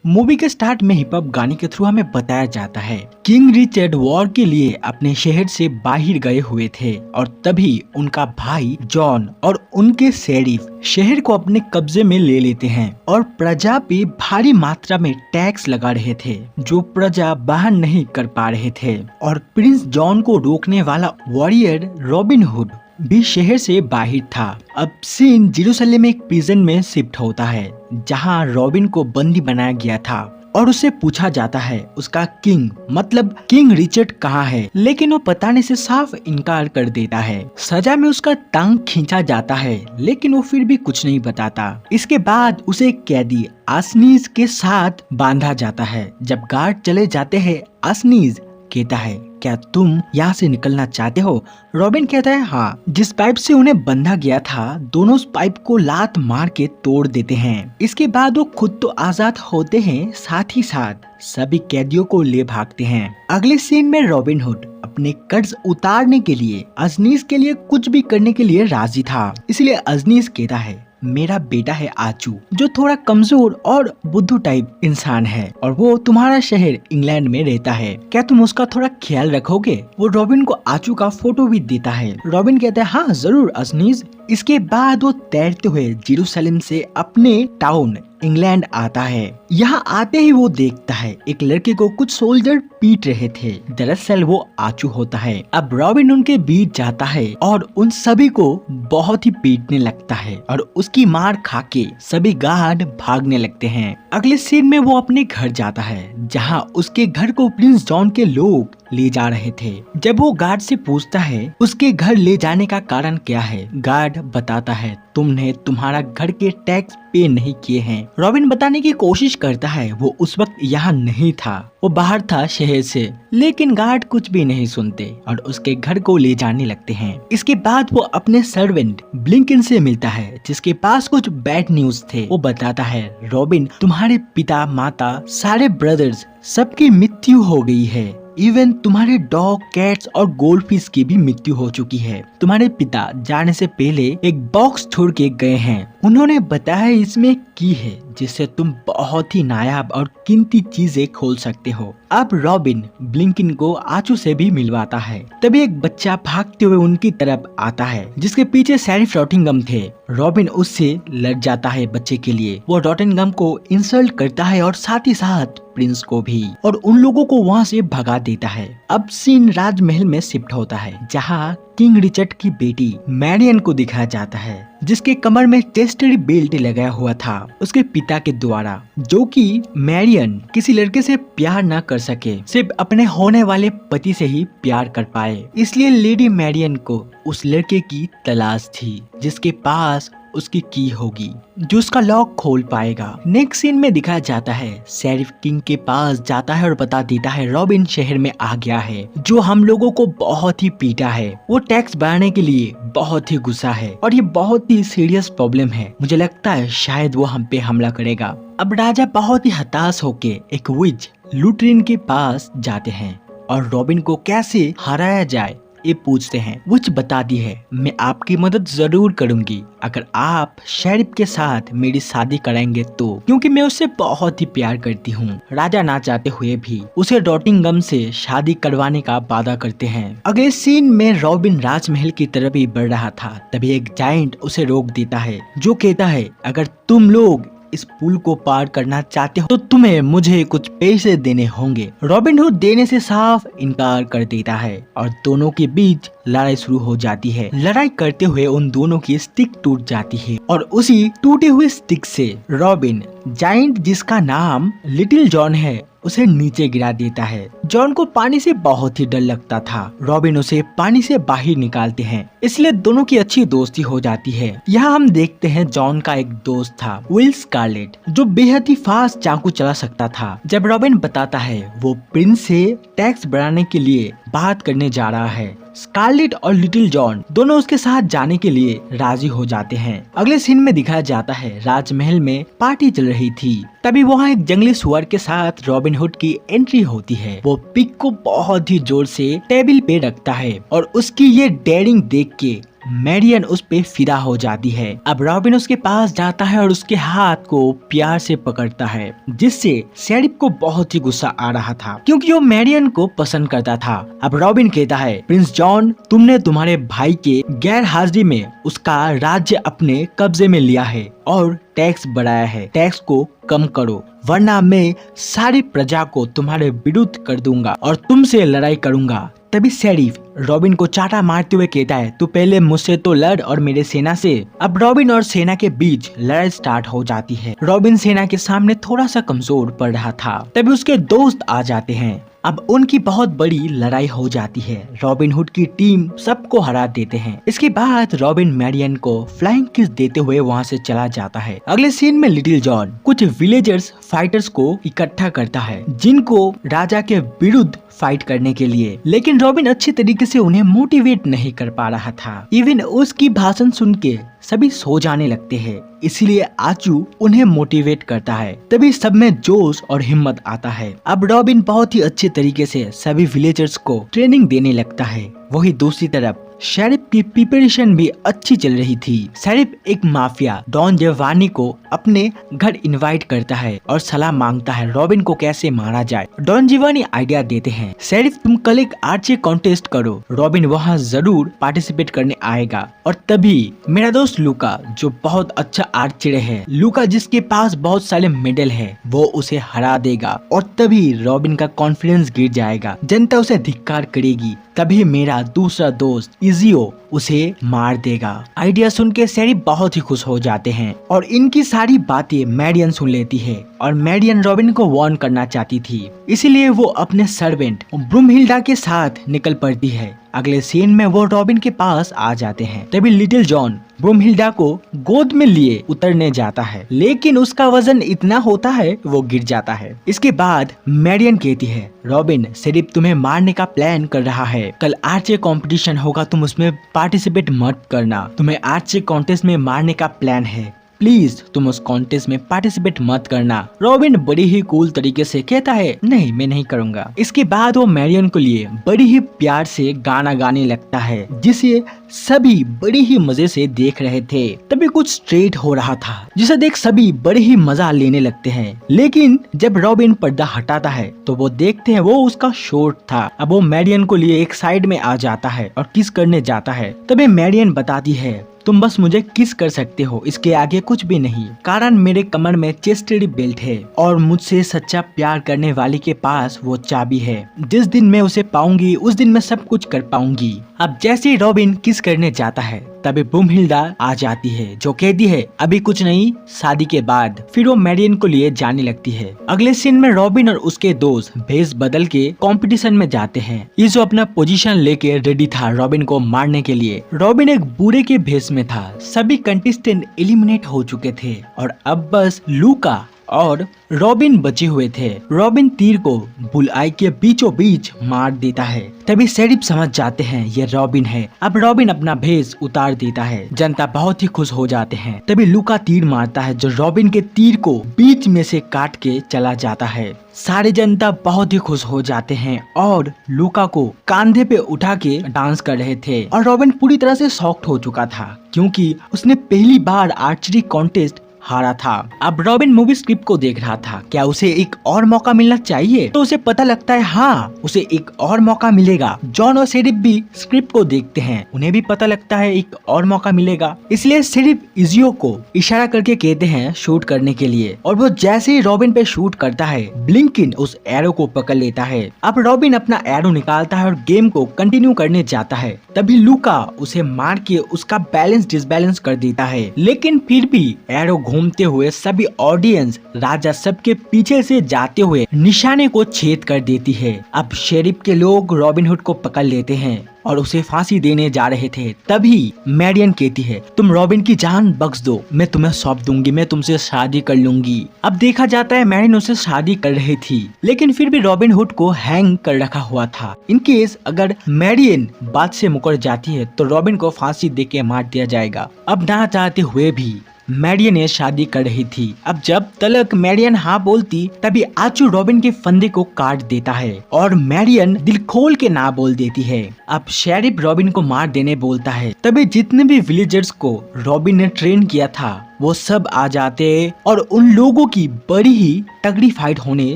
Movie के start में hip hop गाने के थ्रू हमें बताया जाता है किंग रिचर्ड वॉर के लिए अपने शहर से बाहर गए हुए थे और तभी उनका भाई जॉन और उनके शेरिफ शहर को अपने कब्जे में ले लेते हैं और प्रजा पे भारी मात्रा में टैक्स लगा रहे थे जो प्रजा बहन नहीं कर पा रहे थे। और प्रिंस जॉन को रोकने वाला वॉरियर रॉबिन हुड भी शहर से बाहर था। अब सीन जेरूसलम में एक प्रिजन में शिफ्ट होता है जहां रॉबिन को बंदी बनाया गया था और उससे पूछा जाता है उसका किंग मतलब किंग रिचर्ड कहाँ है, लेकिन वो बताने से साफ इनकार कर देता है। सजा में उसका टांग खींचा जाता है लेकिन वो फिर भी कुछ नहीं बताता। इसके बाद उसे कैदी आसनीज के साथ बांधा जाता है। जब गार्ड चले जाते हैं आसनीज कहता है क्या तुम यहाँ से निकलना चाहते हो? रॉबिन कहता है हाँ। जिस पाइप से उन्हें बंधा गया था दोनों उस पाइप को लात मार के तोड़ देते हैं। इसके बाद वो खुद तो आजाद होते हैं साथ ही साथ सभी कैदियों को ले भागते हैं। अगले सीन में रॉबिन हुड अपने कर्ज उतारने के लिए अजनीस के लिए कुछ भी करने के लिए राजी था। इसलिए अजनीस कहता है मेरा बेटा है आचू जो थोड़ा कमजोर और बुद्धू टाइप इंसान है और वो तुम्हारा शहर इंग्लैंड में रहता है, क्या तुम उसका थोड़ा ख्याल रखोगे? वो रॉबिन को आचू का फोटो भी देता है। रॉबिन कहता है हाँ जरूर अजनीज। इसके बाद वो तैरते हुए जेरूसलम से अपने टाउन इंग्लैंड आता है। यहाँ आते ही वो देखता है एक लड़के को कुछ सोल्जर पीट रहे थे। दरअसल वो आचू होता है। अब रॉबिन उनके बीच जाता है और उन सभी को बहुत ही पीटने लगता है और उसकी मार खा के सभी गार्ड भागने लगते हैं। अगले सीन में वो अपने घर जाता है जहाँ उसके घर को प्रिंस जॉन के लोग ले जा रहे थे। जब वो गार्ड से पूछता है उसके घर ले जाने का कारण क्या है, गार्ड बताता है तुमने तुम्हारा घर के टैक्स पे नहीं किए हैं। रॉबिन बताने की कोशिश करता है वो उस वक्त यहाँ नहीं था, वो बाहर था शहर से, लेकिन गार्ड कुछ भी नहीं सुनते और उसके घर को ले जाने लगते हैं। इसके बाद वो अपने सर्वेंट ब्लिंकन से मिलता है जिसके पास कुछ बैड न्यूज थे। वो बताता है रॉबिन तुम्हारे पिता माता सारे ब्रदर्स सबकी मृत्यु हो गई है, इवन तुम्हारे डॉग कैट्स और गोल्ड फिश की भी मृत्यु हो चुकी है। तुम्हारे पिता जाने से पहले एक बॉक्स छोड़ के गए हैं, उन्होंने बताया इसमें की है जिससे तुम बहुत ही नायाब और कीमती चीजें खोल सकते हो। अब रॉबिन ब्लिंकिन को आचू से भी मिलवाता है। तभी एक बच्चा भागते हुए उनकी तरफ आता है जिसके पीछे शेरिफ रॉटिंगम थे। रॉबिन उससे लड़ जाता है बच्चे के लिए। वो रॉटिंगम को इंसल्ट करता है और साथ ही साथ प्रिंस को भी और उन लोगों को वहाँ से भगा देता है। अब सीन राजमहल में शिफ्ट होता है जहाँ किंग रिचर्ड की बेटी मैरियन को दिखाया जाता है जिसके कमर में टेस्टरी बेल्ट लगाया हुआ था उसके पिता के द्वारा, जो कि मैरियन किसी लड़के से प्यार न कर सके, सिर्फ अपने होने वाले पति से ही प्यार कर पाए। इसलिए लेडी मैरियन को उस लड़के की तलाश थी जिसके पास उसकी की होगी जो उसका लॉक खोल पाएगा। नेक्स्ट सीन में दिखाया जाता है शेरिफ किंग के पास जाता है और बता देता है रॉबिन शहर में आ गया है जो हम लोगों को बहुत ही पीटा है। वो टैक्स बढ़ाने के लिए बहुत ही गुस्सा है और ये बहुत ही सीरियस प्रॉब्लम है, मुझे लगता है शायद वो हम पे हमला करेगा। अब राजा बहुत ही हताश होके एक विज लुट्रिन के पास जाते हैं और रॉबिन को कैसे हराया जाए ये पूछते हैं। विच बताती है मैं आपकी मदद जरूर करूंगी अगर आप शेरिफ के साथ मेरी शादी कराएंगे तो, क्योंकि मैं उससे बहुत ही प्यार करती हूँ। राजा ना चाहते हुए भी उसे रॉटिंगम से शादी करवाने का वादा करते हैं। अगले सीन में रॉबिन राजमहल की तरफ ही बढ़ रहा था तभी एक जायंट उसे रोक देता है जो कहता है अगर तुम लोग इस पुल को पार करना चाहते हो तो तुम्हें मुझे कुछ पैसे देने होंगे। रॉबिन हुड देने से साफ इनकार कर देता है और दोनों के बीच लड़ाई शुरू हो जाती है। लड़ाई करते हुए उन दोनों की स्टिक टूट जाती है और उसी टूटे हुए स्टिक से रॉबिन जायंट जिसका नाम लिटिल जॉन है उसे नीचे गिरा देता है। जॉन को पानी से बहुत ही डर लगता था। रॉबिन उसे पानी से बाहर निकालते हैं, इसलिए दोनों की अच्छी दोस्ती हो जाती है। यहाँ हम देखते हैं जॉन का एक दोस्त था विल स्कारलेट जो बेहद ही फास्ट चाकू चला सकता था। जब रॉबिन बताता है वो प्रिंस से टैक्स बढ़ाने के लिए बात करने जा रहा है, स्कारलेट और लिटिल जॉन दोनों उसके साथ जाने के लिए राजी हो जाते हैं। अगले सीन में दिखाया जाता है राजमहल में पार्टी चल रही थी तभी वहाँ एक जंगली सुअर के साथ रॉबिन हुड की एंट्री होती है। वो पिग को बहुत ही जोर से टेबल पे रखता है और उसकी ये डेयरिंग देख के मैरियन उस पे फिदा हो जाती है। अब रॉबिन उसके पास जाता है और उसके हाथ को प्यार से पकड़ता है, जिससे शेरिफ को बहुत ही गुस्सा आ रहा था क्योंकि वो मैरियन को पसंद करता था। अब रॉबिन कहता है, प्रिंस जॉन, तुमने तुम्हारे भाई के गैर हाजिरी में उसका राज्य अपने कब्जे में लिया है और टैक्स बढ़ाया है। टैक्स को कम करो, वरना मैं सारी प्रजा को तुम्हारे विरुद्ध कर दूंगा और तुमसे लड़ाई करूंगा। तभी शेरिफ रॉबिन को चाटा मारते हुए कहता है, तू पहले मुझसे तो लड़ और मेरे सेना से। अब रॉबिन और सेना के बीच लड़ाई स्टार्ट हो जाती है। रॉबिन सेना के सामने थोड़ा सा कमजोर पड़ रहा था। तभी उसके दोस्त आ जाते हैं। अब उनकी बहुत बड़ी लड़ाई हो जाती है। रॉबिन हुड की टीम सबको हरा देते हैं। इसके बाद रॉबिन मैरियन को फ्लाइंग किस देते हुए वहां से चला जाता है। अगले सीन में लिटिल जॉन कुछ विलेजर्स फाइटर्स को इकट्ठा करता है, जिनको राजा के विरुद्ध फाइट करने के लिए, लेकिन रॉबिन अच्छी तरीके से उन्हें मोटिवेट नहीं कर पा रहा था। इवन उसकी भाषण सुन के सभी सो जाने लगते हैं, इसलिए आचू उन्हें मोटिवेट करता है। तभी सब में जोश और हिम्मत आता है। अब रॉबिन बहुत ही अच्छे तरीके से सभी विलेजर्स को ट्रेनिंग देने लगता है। वही दूसरी तरफ शेरिफ की प्रिपरेशन भी अच्छी चल रही थी। शेरिफ एक माफिया डॉन जियोवानी को अपने घर इनवाइट करता है और सलाह मांगता है रॉबिन को कैसे मारा जाए। डॉन जियोवानी आइडिया देते हैं, शेरिफ तुम कल एक आर्चरी कॉन्टेस्ट करो, रॉबिन वहाँ जरूर पार्टिसिपेट करने आएगा। और तभी मेरा दोस्त लूका, जो बहुत अच्छा आर्चर है, लूका जिसके पास बहुत सारे मेडल है, वो उसे हरा देगा और तभी रॉबिन का कॉन्फिडेंस गिर जाएगा। जनता उसे धिक्कार करेगी। तभी मेरा दूसरा दोस्त इजियो उसे मार देगा। आइडिया सुन के शेरिफ बहुत ही खुश हो जाते हैं और इनकी सारी बातें मैरियन सुन लेती है और मैरियन रॉबिन को वार्न करना चाहती थी, इसीलिए वो अपने सर्वेंट ब्रूमहिल्डा के साथ निकल पड़ती है। अगले सीन में वो रॉबिन के पास आ जाते हैं। तभी लिटिल जॉन ब्रूमहिल्डा को गोद में लिए उतरने जाता है, लेकिन उसका वजन इतना होता है वो गिर जाता है। इसके बाद मैरियन कहती है, रॉबिन, शेरिफ तुम्हें मारने का प्लान कर रहा है। कल आर्चरी कंपटीशन होगा, तुम उसमें पार्टिसिपेट मत करना। तुम्हें आर्चरी कॉन्टेस्ट में मारने का प्लान है, प्लीज तुम उस कॉन्टेस्ट में पार्टिसिपेट मत करना। रॉबिन बड़ी ही कूल तरीके से कहता है, नहीं मैं नहीं करूंगा। इसके बाद वो मैरियन को लिए बड़ी ही प्यार से गाना गाने लगता है, जिसे सभी बड़ी ही मजे से देख रहे थे। तभी कुछ स्ट्रेट हो रहा था, जिसे देख सभी बड़े ही मजा लेने लगते हैं। लेकिन जब रॉबिन पर्दा हटाता है तो वो देखते हैं वो उसका शॉर्ट था। अब वो मैरियन को लिए एक साइड में आ जाता है और किस करने जाता है। तभी मैरियन बताती है, तुम बस मुझे किस कर सकते हो, इसके आगे कुछ भी नहीं, कारण मेरे कमर में चेस्टरी बेल्ट है और मुझसे सच्चा प्यार करने वाले के पास वो चाबी है। जिस दिन मैं उसे पाऊंगी उस दिन मैं सब कुछ कर पाऊंगी। अब जैसे रॉबिन किस करने जाता है तभी ब्रूमहिल्डा आ जाती है, जो कहती है अभी कुछ नहीं, शादी के बाद। फिर वो मैरियन को लिए जाने लगती है। अगले सीन में रॉबिन और उसके दोस्त भेष बदल के कंपटीशन में जाते हैं। इजो अपना पोजीशन लेके रेडी था रॉबिन को मारने के लिए। रॉबिन एक बूढ़े के भेष में था। सभी कंटेस्टेंट एलिमिनेट हो चुके थे और अब बस लूका और रॉबिन बचे हुए थे। रॉबिन तीर को बुलआई के बीचों बीच मार देता है। तभी शेरिफ समझ जाते हैं ये रॉबिन है। अब रॉबिन अपना भेष उतार देता है। जनता बहुत ही खुश हो जाते हैं। तभी लूका तीर मारता है, जो रॉबिन के तीर को बीच में से काट के चला जाता है। सारे जनता बहुत ही खुश हो जाते हैं और लूका को कांधे पे उठा के डांस कर रहे थे। और रॉबिन पूरी तरह से शॉक्ड हो चुका था, क्योंकि उसने पहली बार आर्चरी कॉन्टेस्ट हारा था। अब रॉबिन मूवी स्क्रिप्ट को देख रहा था, क्या उसे एक और मौका मिलना चाहिए? तो उसे पता लगता है हाँ, उसे एक और मौका मिलेगा। जॉन और शेरिफ भी स्क्रिप्ट को देखते हैं, उन्हें भी पता लगता है एक और मौका मिलेगा। इसलिए शेरिफ इजियो को इशारा करके कहते हैं शूट करने के लिए, और वो जैसे ही रॉबिन पे शूट करता है, ब्लिंकिन उस एरो को पकड़ लेता है। अब रॉबिन अपना एरो निकालता है और गेम को कंटिन्यू करने जाता है। तभी लूका उसे मार के उसका बैलेंस डिसबैलेंस कर देता है, लेकिन फिर भी एरो घूमते हुए सभी ऑडियंस राजा सबके पीछे से जाते हुए निशाने को छेद कर देती है। अब शेरिफ के लोग रॉबिन हुड को पकड़ लेते हैं और उसे फांसी देने जा रहे थे। तभी मैरियन कहती है, तुम रॉबिन की जान बख्श दो, मैं तुम्हें सौंप दूंगी, मैं तुमसे शादी कर लूंगी। अब देखा जाता है मैरियन उससे शादी कर रही थी, लेकिन फिर भी रॉबिन हुड को हैंग कर रखा हुआ था। इन केस अगर मैरियन बात से मुकर जाती है तो रॉबिन को फांसी देके मार दिया जाएगा। अब ना चाहते हुए भी मैरियन ने शादी कर रही थी। अब जब तलक मैरियन हाँ बोलती तभी आचू रॉबिन के फंदे को काट देता है और मैरियन दिल खोल के ना बोल देती है। अब शेरिफ रॉबिन को मार देने बोलता है। तभी जितने भी विलेजर्स को रॉबिन ने ट्रेन किया था वो सब आ जाते और उन लोगों की बड़ी ही तगड़ी फाइट होने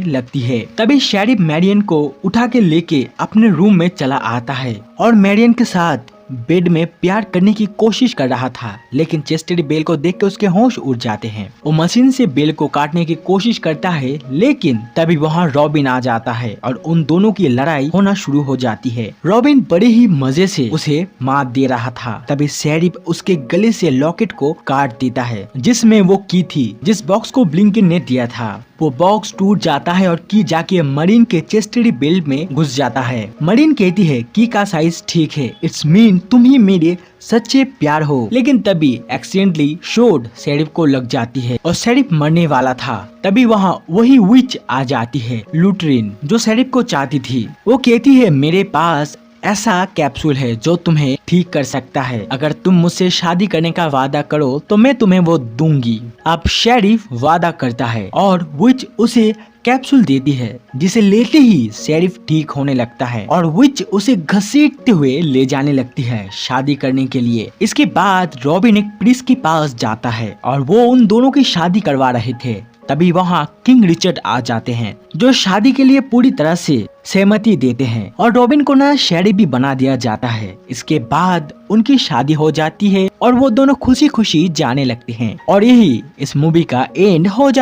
लगती है। तभी शेरिफ मैरियन को उठा के लेके अपने रूम में चला आता है और मैरियन के साथ बेड में प्यार करने की कोशिश कर रहा था, लेकिन चेस्टर बेल को देख के उसके होश उड़ जाते हैं। वो मशीन से बेल को काटने की कोशिश करता है, लेकिन तभी वहाँ रॉबिन आ जाता है और उन दोनों की लड़ाई होना शुरू हो जाती है। रॉबिन बड़े ही मजे से उसे मात दे रहा था। तभी शेरिफ उसके गले से लॉकेट को काट देता है जिसमें वो की थी, जिस बॉक्स को ब्लिंकन ने दिया था। वो बॉक्स टूट जाता है और की जाके मरीन के चेस्टरी बेल्ट में घुस जाता है। मरीन कहती है की का साइज ठीक है, इट्स मीन तुम ही मेरे सच्चे प्यार हो। लेकिन तभी एक्सीडेंटली शोड शेरिफ को लग जाती है और शेरिफ मरने वाला था। तभी वहाँ वही विच आ जाती है, लुट्रिन, जो शेरिफ को चाहती थी। वो कहती है मेरे पास ऐसा कैप्सूल है जो तुम्हें ठीक कर सकता है। अगर तुम मुझसे शादी करने का वादा करो तो मैं तुम्हें वो दूंगी। अब शेरिफ वादा करता है और विच उसे कैप्सूल देती है, जिसे लेते ही शेरिफ ठीक होने लगता है और विच उसे घसीटते हुए ले जाने लगती है शादी करने के लिए। इसके बाद रॉबिन एक प्रीस्ट के पास जाता है और वो उन दोनों की शादी करवा रहे थे। तभी वहाँ किंग रिचर्ड आ जाते हैं, जो शादी के लिए पूरी तरह से सहमति देते हैं और रॉबिन को ना शेरिफ भी बना दिया जाता है। इसके बाद उनकी शादी हो जाती है और वो दोनों खुशी खुशी जाने लगते हैं और यही इस मूवी का एंड हो जाता है।